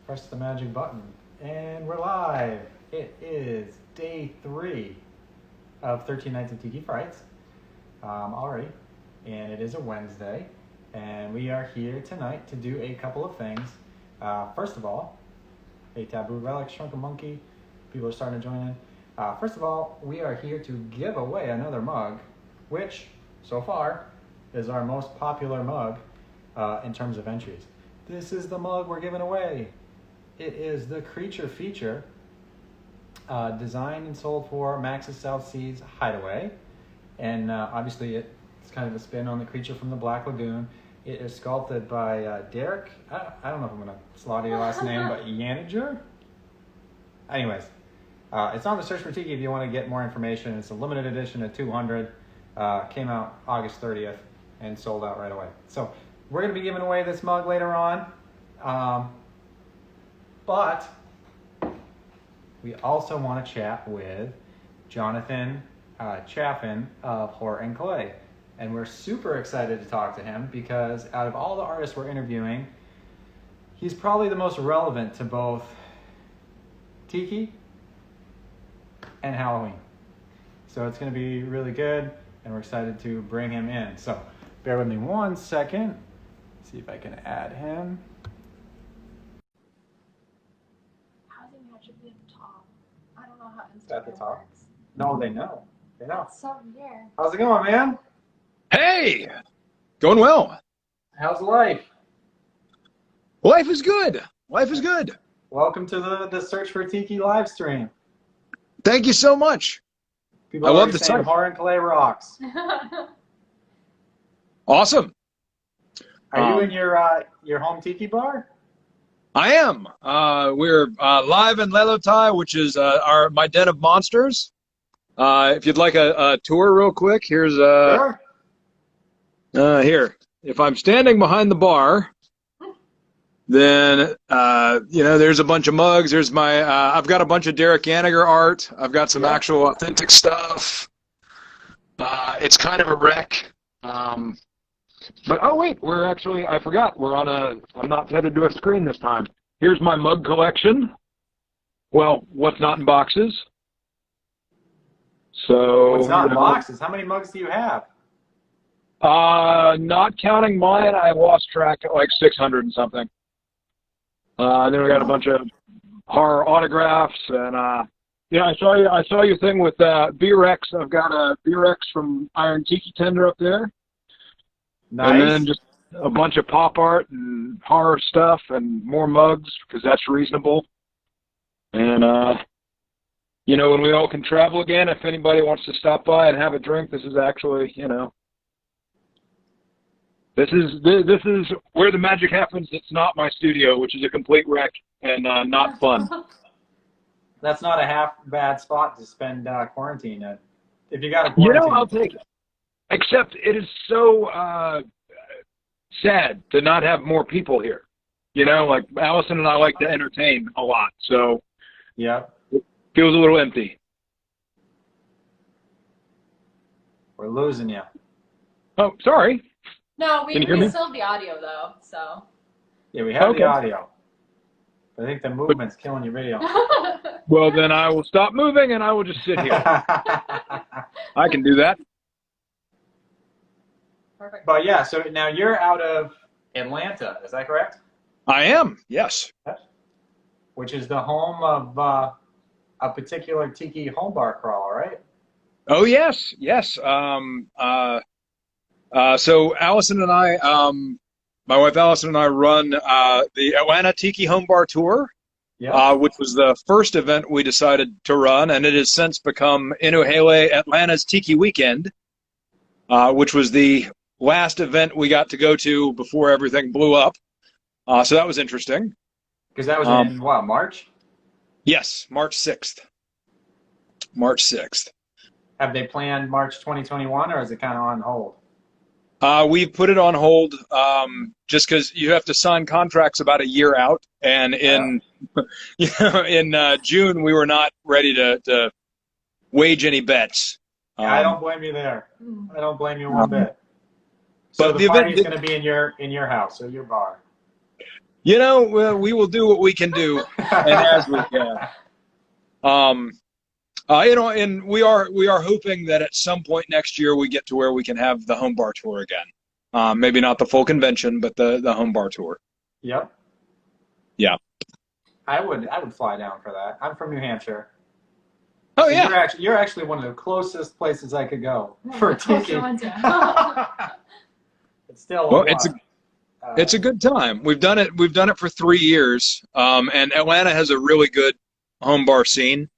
Press the magic button, and we're live. It is day 3 of 13 Nights of Tiki Frights already, and it is a Wednesday, and we are here tonight to do a couple of things. First of all, a taboo relic, shrunk a monkey. People are starting to join in. First of all, we are here to give away another mug, which so far is our most popular mug in terms of entries. This is the mug we're giving away. It is the Creature Feature, designed and sold for Max's South Seas Hideaway. And obviously it's kind of a spin on the creature from the Black Lagoon. It is sculpted by Derek, I don't know if I'm going to slaughter your last name, but Yanager? Anyways, it's on the Search for Tiki if you want to get more information. It's a limited edition of 200. Came out August 30th and sold out right away. So we're going to be giving away this mug later on. But we also want to chat with Jonathan Chaffin of Horror and Clay. And we're super excited to talk to him because out of all the artists we're interviewing, he's probably the most relevant to both Tiki and Halloween. So it's going to be really good, and we're excited to bring him in. So bear with me one second. See if I can add him. Should be at the top. I don't know how Instagram At the top? works. No, they know. They know. It's so weird. How's it going, man? Hey, going well. How's life? Life is good. Life is good. Welcome to the Search for Tiki live stream. Thank you so much. People I are love already the saying site. Horror and Clay rocks. Awesome. Are you in your home Tiki bar? I am. We're live in Lelotai, which is my den of monsters. If you'd like a tour real quick, here's Sure. here. If I'm standing behind the bar, then there's a bunch of mugs. There's my I've got a bunch of Derek Yaniger art. I've got some actual authentic stuff. It's kind of a wreck. But oh wait, I forgot. I'm not headed to a screen this time. Here's my mug collection. Well, what's not in boxes. So What's not in boxes? How many mugs do you have? not counting mine, I lost track at like 600 and something. Then we got a bunch of horror autographs and I saw your thing with B-Rex. I've got a B-Rex from Iron Tiki Tender up there. Nice. And then just a bunch of pop art and horror stuff and more mugs because that's reasonable. And, when we all can travel again, if anybody wants to stop by and have a drink, this is actually, this is where the magic happens. It's not my studio, which is a complete wreck and not fun. That's not a half bad spot to spend quarantine at. If you got a quarantine. I'll take it. Except it is so sad to not have more people here. Like Allison and I like to entertain a lot, so Yeah. it feels a little empty. We're losing you. Oh, sorry. No, we Can you hear me? still have the audio though, so. Yeah, we have Okay. the audio. But I think the movement's killing your video. Well, then I will stop moving and I will just sit here. I can do that. Perfect. But yeah, so now you're out of Atlanta, is that correct? I am, yes. Which is the home of a particular Tiki home bar crawl, right? Oh, yes, yes. So Allison and I, my wife Allison and I run the Atlanta Tiki Home Bar Tour, which was the first event we decided to run, and it has since become Inuhele Atlanta's Tiki Weekend, which was the last event we got to go to before everything blew up. So that was interesting. Because that was in, what, March? Yes, March 6th. March 6th. Have they planned March 2021, or is it kind of on hold? We've put it on hold just because you have to sign contracts about a year out, and in June we were not ready to wage any bets. Yeah, I don't blame you there. I don't blame you one bit. So But the the party's event going to be in your house or your bar. You know, we will do what we can do, and as we can. You know, and we are hoping that at some point next year we get to where we can have the home bar tour again. Maybe not the full convention, but the home bar tour. Yep. Yeah. I would fly down for that. I'm from New Hampshire. Oh So yeah. you're actually one of the closest places I could go for tiki. It's still Well, a lot. it's a good time. We've done it for 3 years. And Atlanta has a really good home bar scene.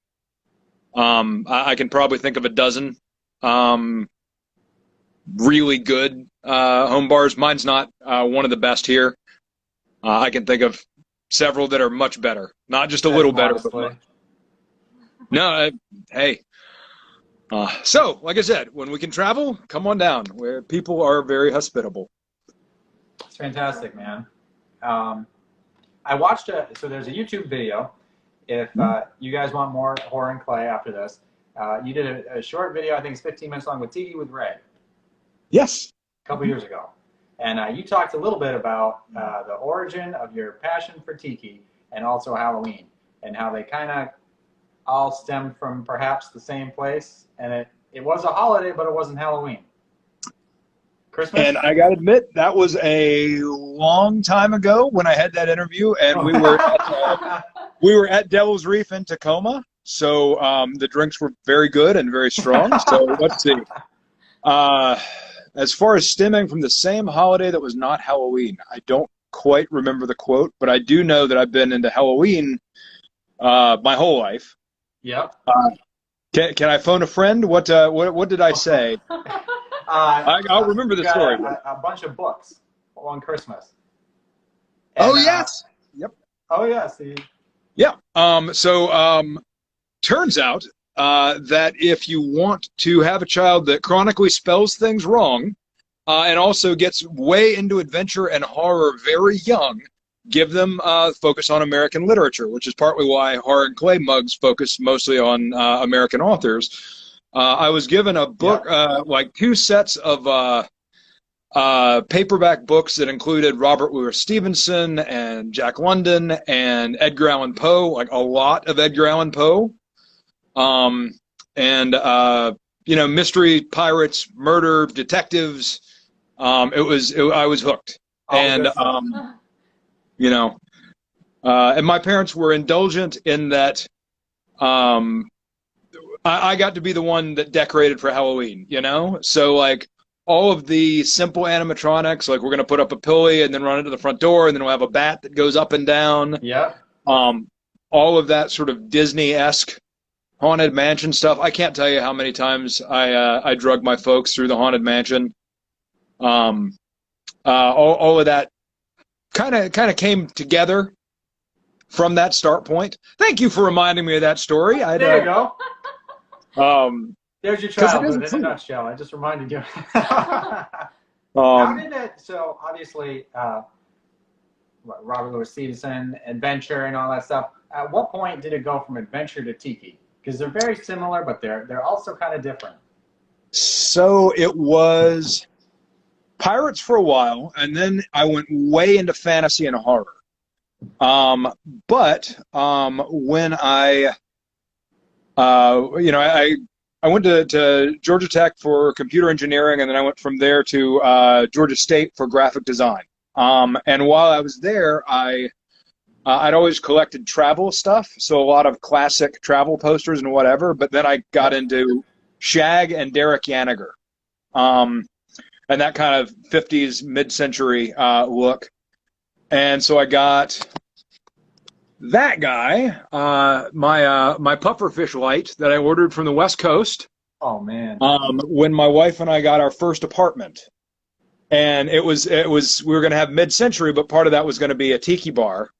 I can probably think of a dozen really good home bars. Mine's not one of the best here. I can think of several that are much better, not just a little better. But no, hey. So, like I said, when we can travel, come on down. Where people are very hospitable. It's fantastic, man. I watched so there's a YouTube video. If you guys want more horror and clay after this, you did a short video. I think it's 15 minutes long with Tiki with Ray. Yes. A couple years ago. And you talked a little bit about the origin of your passion for Tiki and also Halloween and how they kind of all stemmed from perhaps the same place. And it was a holiday, but it wasn't Halloween. Christmas? And I got to admit, that was a long time ago when I had that interview, and we were at Devil's Reef in Tacoma. So the drinks were very good and very strong. So let's see. As far as stemming from the same holiday that was not Halloween, I don't quite remember the quote, but I do know that I've been into Halloween my whole life. Yep. Can I phone a friend? What did I say? I'll remember the story. A bunch of books on Christmas. And, yes. Yep. Oh yes. Yeah. Turns out that if you want to have a child that chronically spells things wrong and also gets way into adventure and horror very young, give them focus on American literature, which is partly why Horror and Clay Mugs focus mostly on American authors. I was given a book, like 2 sets of paperback books that included Robert Louis Stevenson and Jack London and Edgar Allan Poe, like a lot of Edgar Allan Poe. Mystery, pirates, murder, detectives. I was hooked. And my parents were indulgent in that. I got to be the one that decorated for Halloween, So like all of the simple animatronics, like we're going to put up a pillory and then run into the front door and then we'll have a bat that goes up and down. Yeah. All of that sort of Disney-esque Haunted Mansion stuff. I can't tell you how many times I drug my folks through the Haunted Mansion. All of that kind of came together from that start point. Thank you for reminding me of that story. There you go. There's your childhood in a true. nutshell. I just reminded you. How did it? So obviously, Robert Louis Stevenson, adventure, and all that stuff. At what point did it go from adventure to tiki? Because they're very similar, but they're also kind of different. So it was pirates for a while, and then I went way into fantasy and horror. But when I went to Georgia Tech for computer engineering, and then I went from there to Georgia State for graphic design. And while I was there, I'd always collected travel stuff, so a lot of classic travel posters and whatever, but then I got into Shag and Derek Yaniger, and that kind of 50s mid-century look. And so I got that guy, my pufferfish light that I ordered from the West Coast. Oh man! When my wife and I got our first apartment, and it was we were going to have mid-century, but part of that was going to be a tiki bar,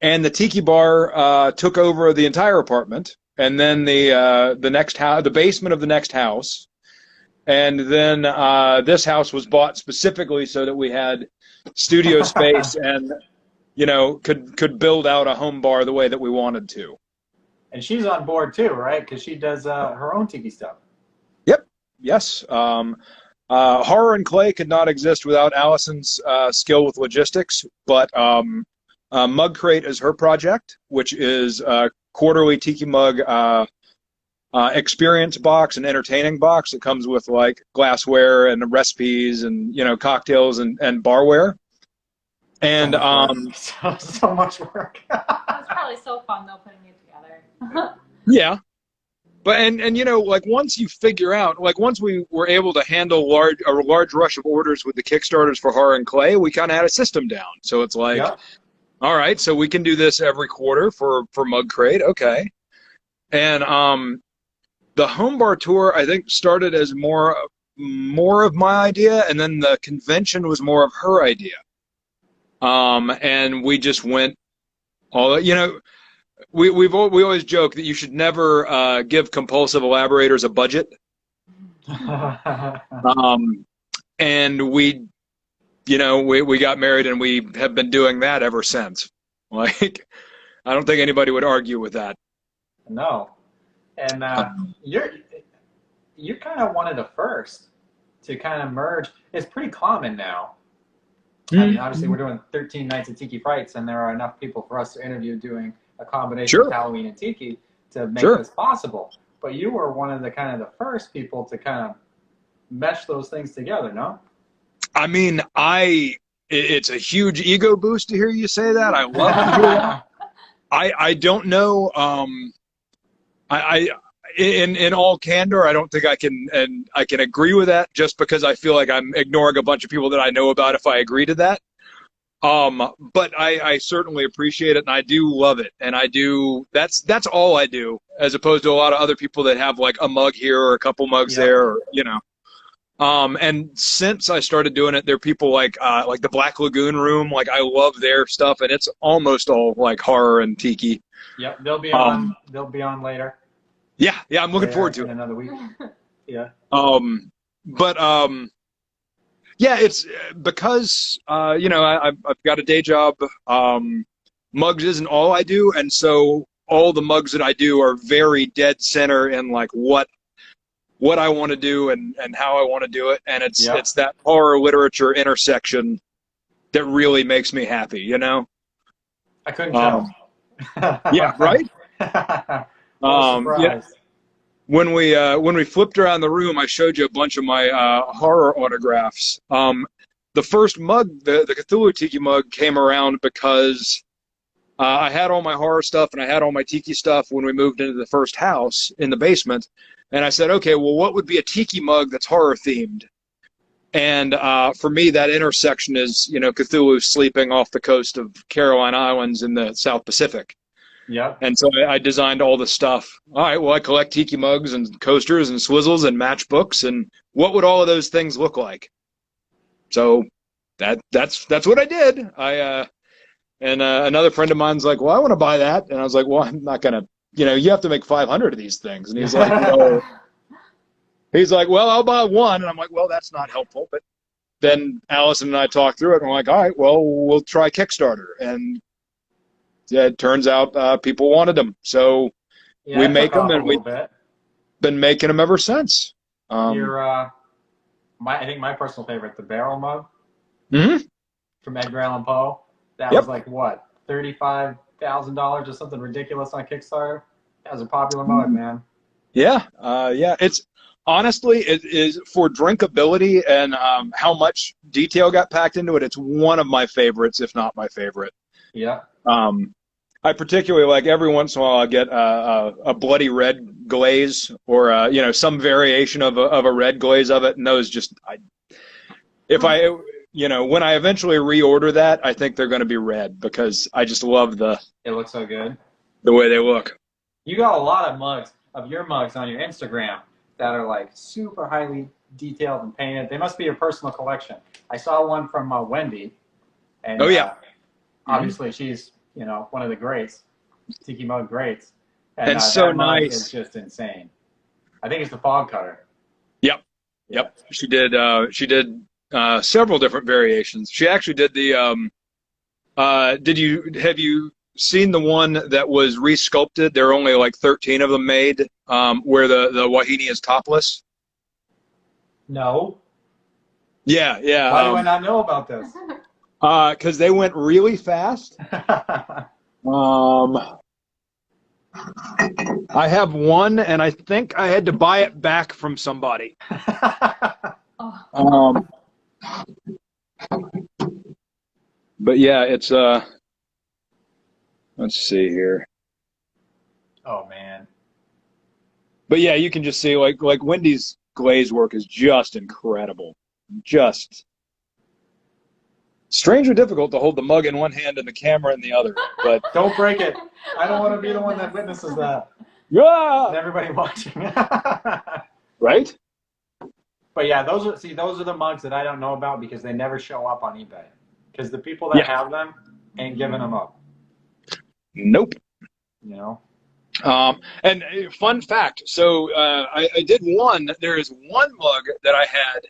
and the tiki bar took over the entire apartment, and then the next house, the basement of the next house, and then this house was bought specifically so that we had studio space and could build out a home bar the way that we wanted to. And she's on board too, right? Because she does her own tiki stuff. Yep. Yes. Horror and Clay could not exist without Allison's skill with logistics, but Mug Crate is her project, which is a quarterly Tiki Mug experience box and entertaining box. It comes with like glassware and recipes and cocktails and barware. And so much work. It's probably so fun though putting it together. yeah. But and like once you figure out, like once we were able to handle a large rush of orders with the Kickstarters for Horror and Clay, we kind of had a system down. So it's like, all right, so we can do this every quarter for Mug Crate, okay. And the Home Bar Tour, I think, started as more of my idea, and then the convention was more of her idea. And we just went all, we always joke that you should never give compulsive elaborators a budget. And we got married, and we have been doing that ever since. Like, I don't think anybody would argue with that. No. And you're kind of one of the first to kind of merge. It's pretty common now. I mean, obviously, we're doing 13 Nights of Tiki Frights, and there are enough people for us to interview doing a combination of Halloween and Tiki to make this possible. But you were one of the first people to kind of mesh those things together, no? I mean, it's a huge ego boost to hear you say that. I love to hear that. I don't know. In all candor, I don't think I can agree with that, just because I feel like I'm ignoring a bunch of people that I know about if I agree to that. But I certainly appreciate it, and I do love it, and that's all I do, as opposed to a lot of other people that have like a mug here or a couple mugs there, or, and since I started doing it, there are people like the Black Lagoon Room. Like, I love their stuff, and it's almost all like horror and tiki. Yep, they'll be on. They'll be on later. Yeah, I'm looking forward to it. Another week. Yeah. Yeah, it's because I've got a day job. Mugs isn't all I do, and so all the mugs that I do are very dead center in like what I want to do and how I want to do it, and it's that horror literature intersection that really makes me happy. I couldn't tell. Yeah, right. When we flipped around the room, I showed you a bunch of my horror autographs. The first mug, the Cthulhu Tiki mug, came around because I had all my horror stuff and I had all my Tiki stuff when we moved into the first house in the basement. And I said, okay, well, what would be a Tiki mug that's horror themed? And for me, that intersection is, Cthulhu sleeping off the coast of Caroline Islands in the South Pacific. Yeah. And so I designed all the stuff. All right, well, I collect Tiki mugs and coasters and swizzles and matchbooks, and what would all of those things look like? So that's what I did. And another friend of mine's like, well, I want to buy that. And I was like, well, I'm not going to, you have to make 500 of these things. And he's like, no. He's like, well, I'll buy one. And I'm like, well, that's not helpful. But then Allison and I talked through it, and we're like, all right, well, we'll try Kickstarter. And it turns out people wanted them. So we make them, and we've been making them ever since. I think my personal favorite, the barrel mug from Edgar Allan Poe. That was like, what, $35,000 or something ridiculous on Kickstarter? That was a popular mug, man. Yeah. It's honestly, it is for drinkability and how much detail got packed into it. It's one of my favorites, if not my favorite. Yeah. I particularly like, every once in a while I get a bloody red glaze or some variation of a red glaze of it, and those just when I eventually reorder that, I think they're going to be red because I just love it looks so good, the way they look. You got a lot of your mugs on your Instagram that are like super highly detailed and painted. They must be your personal collection. I saw one from Wendy, and obviously she's one of the greats, Tiki mug greats, and so that mug nice. is just insane. I think it's the fog cutter. Yep. She did several different variations. She actually did the have you seen the one that was resculpted? There are only like 13 of them made, where the Wahine is topless. No. Yeah. Why do I not know about this? Because they went really fast. I have one, and I think I had to buy it back from somebody. Oh. But yeah, it's let's see here. Oh man. But yeah, you can just see like Wendy's glaze work is just incredible. Just strangely difficult to hold the mug in one hand and the camera in the other. But Don't break it. I don't want to be the one that witnesses that. And yeah, everybody watching. right? But yeah, those are the mugs that I don't know about because they never show up on eBay. Because the people that have them ain't giving them up. Nope. You know. And fun fact. So I did one. There is one mug that I had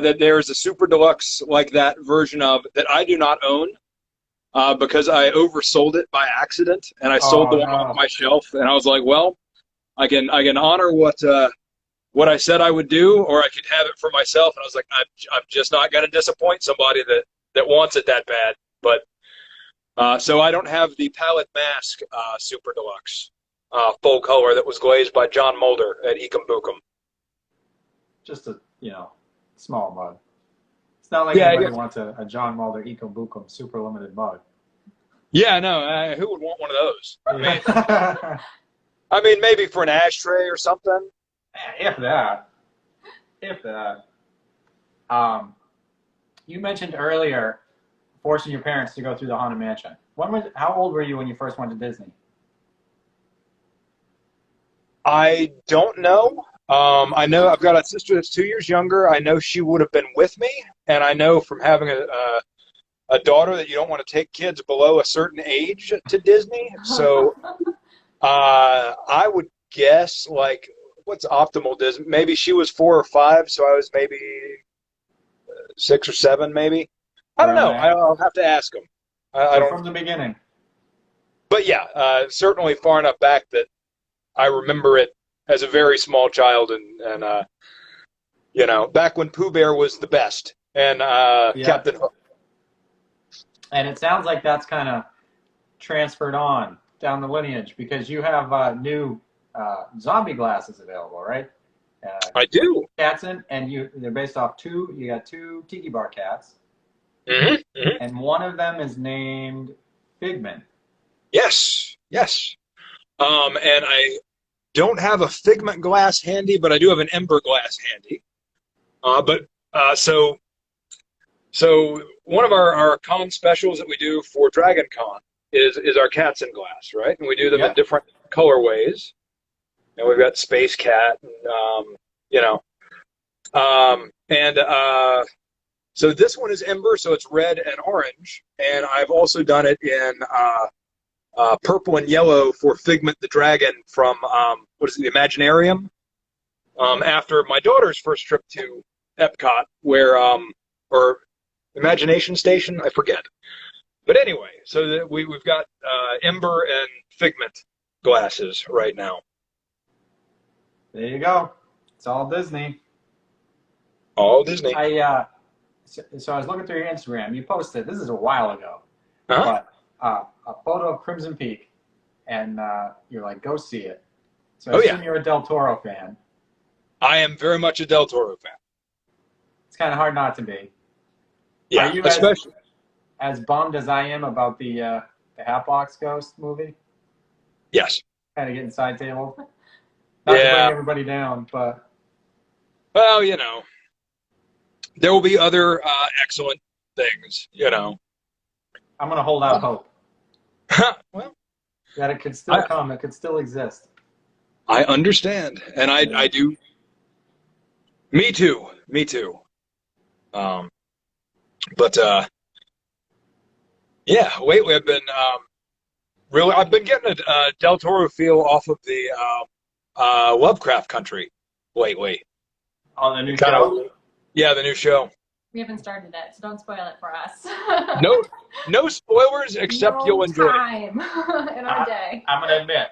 that there is a super deluxe like that version of that I do not own because I oversold it by accident and I sold the one off my shelf and I was like, well, I can honor what I said I would do, or I could have it for myself. And I was like, I'm just not going to disappoint somebody that wants it that bad. But so I don't have the Palette Mask Super Deluxe full color that was glazed by John Mulder at Ecom Bookum. Just a small mug. It's not like anybody wants a John Mulder Ecom Bookum super limited mug. Yeah, no, who would want one of those? I mean, maybe for an ashtray or something. If that. You mentioned earlier forcing your parents to go through the Haunted Mansion. How old were you when you first went to Disney? I don't know. I know I've got a sister that's 2 years younger. I know she would have been with me, and I know from having a daughter that you don't want to take kids below a certain age to Disney. So I would guess like what's optimal Disney? Maybe she was 4 or 5, so I was maybe 6 or 7, maybe. I don't know. I'll have to ask them. I don't from the beginning. But yeah, certainly far enough back that I remember it as a very small child, and back when Pooh Bear was the best, and Captain Hook. And it sounds like that's kind of transferred on down the lineage because you have new zombie glasses available, right? I do. Catson, and they're based off you got 2 Tiki Bar cats. Mm-hmm. Mm-hmm. And one of them is named Figment. Yes. And I don't have a Figment glass handy, but I do have an Ember glass handy. So one of our con specials that we do for Dragon Con is our cats in glass, right? And we do them in different colorways. And we've got Space Cat, so this one is Ember, so it's red and orange. And I've also done it in purple and yellow for Figment the Dragon from, the Imaginarium. After my daughter's first trip to Epcot, or Imagination Station, I forget. But anyway, so we've got Ember and Figment glasses right now. There you go. It's all Disney. All Disney. So I was looking through your Instagram. You posted, this is a while ago, but a photo of Crimson Peak, and you're like, go see it. So I assume you're a Del Toro fan. I am very much a Del Toro fan. It's kind of hard not to be. Yeah, Are you especially as bummed as I am about the Hatbox Ghost movie? Yes. Kind of getting side tabled. Not to bring everybody down, but well, there will be other excellent things, I'm going to hold out hope. Well, that it could still come. It could still exist. I understand, and I do. Me too. But lately I've been I've been getting a Del Toro feel off of the Lovecraft Country lately. On the new show? Yeah, the new show. We haven't started it, so don't spoil it for us. No spoilers, except you'll enjoy it. In our day. I'm going to admit,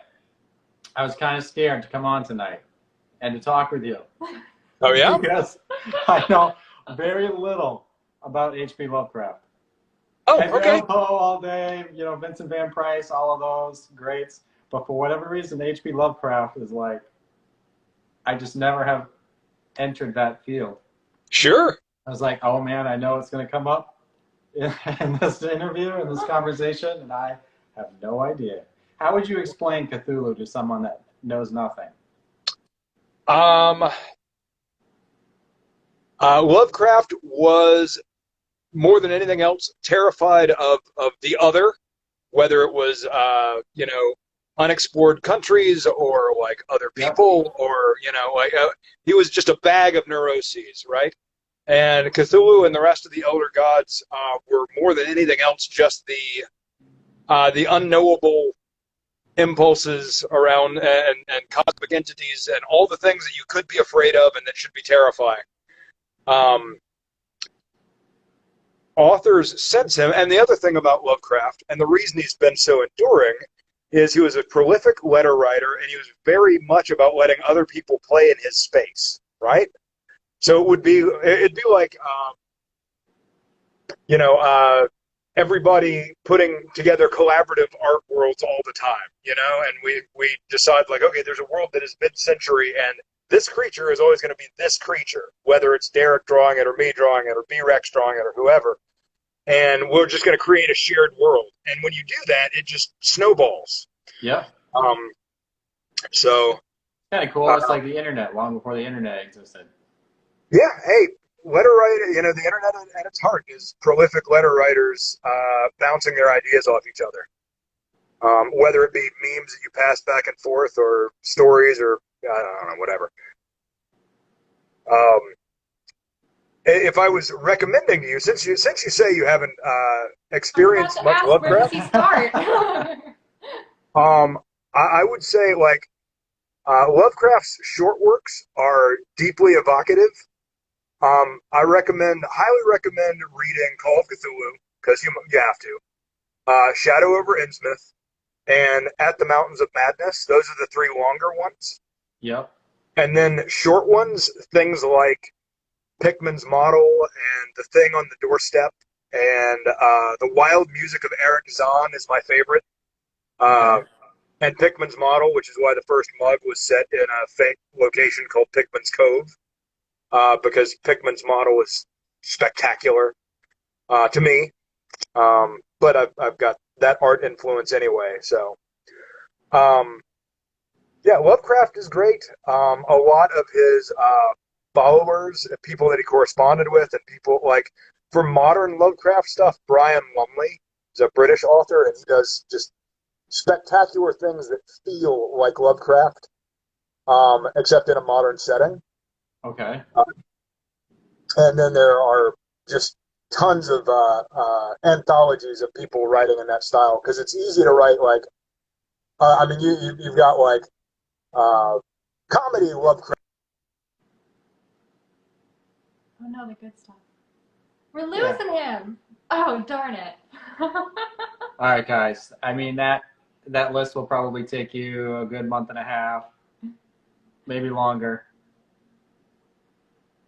I was kind of scared to come on tonight and to talk with you. Oh, yeah? Because I know very little about H.P. Lovecraft. Oh, Edgar okay. Allan Poe all day, you know, Vincent Van Price, all of those greats. But for whatever reason, H.P. Lovecraft is like, I just never have entered that field. Sure. I was like, oh man, I know it's going to come up in this interview, in this conversation, and I have no idea. How would you explain Cthulhu to someone that knows nothing? Um, Lovecraft was more than anything else terrified of the other, whether it was unexplored countries or like other Yep. people or he was just a bag of neuroses, right? And Cthulhu and the rest of the elder gods were more than anything else just the unknowable impulses around and cosmic entities and all the things that you could be afraid of and that should be terrifying. Um, Authors sense him. And the other thing about Lovecraft, and the reason he's been so enduring, is he was a prolific letter writer, and he was very much about letting other people play in his space, right? So it'd be like, everybody putting together collaborative art worlds all the time, and we decide like, okay, there's a world that is mid-century, and this creature is always going to be this creature, whether it's Derek drawing it or me drawing it or B-Rex drawing it or whoever. And we're just going to create a shared world. And when you do that, it just snowballs. Yep. Um, so Kind of cool. It's like the internet, long before the internet existed. yeah, hey, letter writer, the internet at its heart is prolific letter writers bouncing their ideas off each other. Whether it be memes that you pass back and forth or stories or I don't know, whatever. If I was recommending to you, since you say you haven't experienced much ask, where does Lovecraft, he start? I would say like Lovecraft's short works are deeply evocative. I highly recommend reading Call of Cthulhu because you have to. Shadow over Innsmouth and At the Mountains of Madness. Those are the three longer ones. Yep. And then short ones, things like Pickman's Model and The Thing on the Doorstep and The Wild Music of Eric Zahn is my favorite. Okay. And Pickman's Model, which is why the first mug was set in a fake location called Pickman's Cove, because Pickman's Model is spectacular to me. But I've got that art influence anyway, so. Yeah, Lovecraft is great. A lot of his followers, people that he corresponded with, and people like for modern Lovecraft stuff, Brian Lumley is a British author, and he does just spectacular things that feel like Lovecraft, except in a modern setting. Okay. And then there are just tons of anthologies of people writing in that style because it's easy to write like. You've got like comedy Lovecraft. Oh no, the good stuff. We're losing him. Oh darn it. All right, guys. I mean that list will probably take you a good month and a half, maybe longer.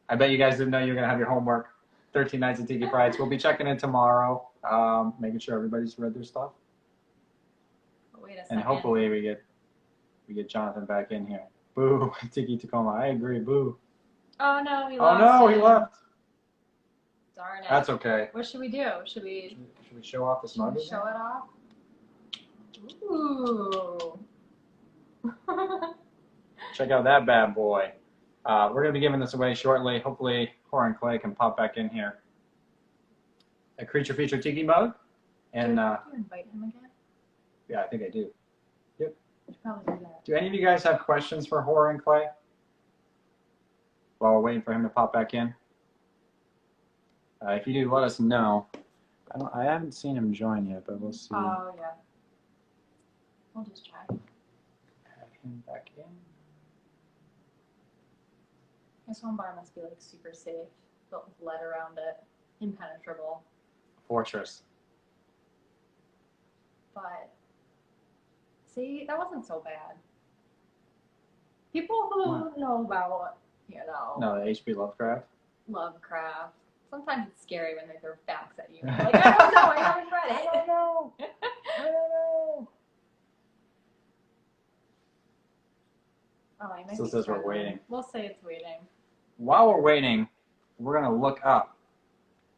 I bet you guys didn't know you were gonna have your homework. 13 Nights of Tiki Frights. We'll be checking in tomorrow, making sure everybody's read their stuff, Wait a second. and hopefully we get Jonathan back in here. Boo, Tiki Tacoma. I agree. Boo. Oh no, we Oh lost no, him. he left. Darn it. That's okay. What should we do? Should we show off the smug? show it off? Ooh. Check out that bad boy. We're going to be giving this away shortly. Hopefully, Horan Clay can pop back in here. A creature feature tiki mug. And do you invite him again? yeah, I think I do. Yep. We should probably do that. Do any of you guys have questions for Horan Clay? While we're waiting for him to pop back in. If you do, let us know. I haven't seen him join yet, but we'll see. Oh yeah. We'll just try. Have him back in. This one bar must be like super safe, built with lead around it, impenetrable. Fortress. But see, that wasn't so bad. People who know about, No, the H.P. Lovecraft. Lovecraft. Sometimes it's scary when they throw facts at you. You're like, I don't know, I haven't read it. I don't know. I don't know. Oh, I might Still be says we're struggling. waiting. We'll say it's waiting. While we're waiting, we're gonna look up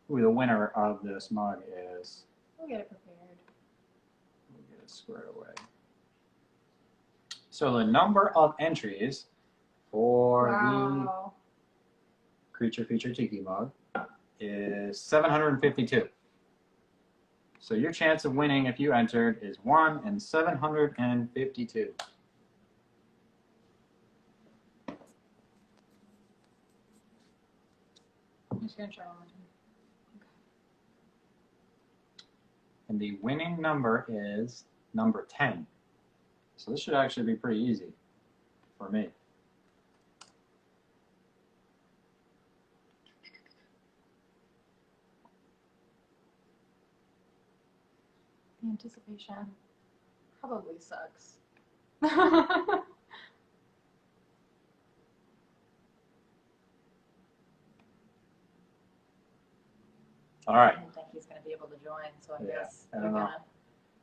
who the winner of this mug is. We'll get it prepared. We'll get it squared away. So the number of entries for Wow. the Creature Feature Tiki mug is 752. So your chance of winning if you entered is 1 in 752. I'm just gonna try one more time. And the winning number is number 10. So this should actually be pretty easy for me. The anticipation probably sucks. All right. I don't think he's going to be able to join, so I Yeah, guess I we're don't know.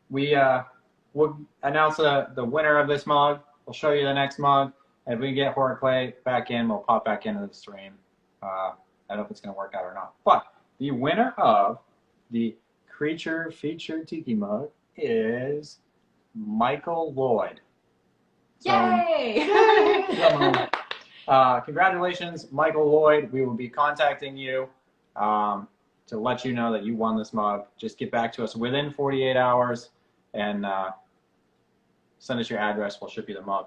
gonna. We'll announce the winner of this mug. We'll show you the next mug. And if we get Horror Clay back in, we'll pop back into the stream. I don't know if it's going to work out or not. But the winner of the Creature Feature Tiki mug is Michael Lloyd. So, Yay! congratulations, Michael Lloyd. We will be contacting you to let you know that you won this mug. Just get back to us within 48 hours and send us your address. We'll ship you the mug.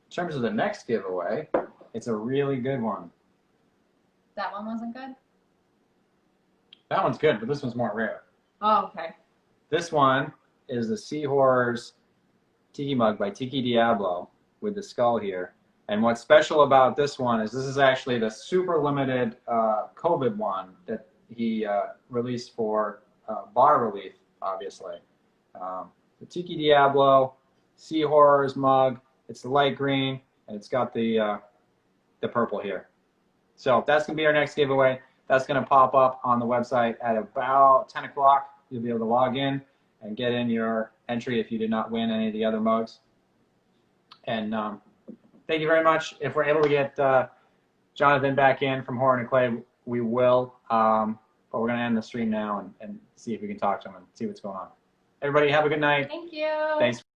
In terms of the next giveaway, it's a really good one. That one wasn't good? That one's good, but this one's more rare. Oh, okay. This one is the Sea Horrors Tiki mug by Tiki Diablo with the skull here. And what's special about this one is this is actually the super limited COVID one that he released for bar relief, obviously. The Tiki Diablo Sea Horrors mug. It's the light green, and it's got the purple here. So that's going to be our next giveaway. That's going to pop up on the website at about 10 o'clock. You'll be able to log in and get in your entry if you did not win any of the other mugs. And thank you very much. If we're able to get Jonathan back in from Horror and Clay, we will. But we're going to end the stream now and see if we can talk to him and see what's going on. Everybody have a good night. Thank you. Thanks.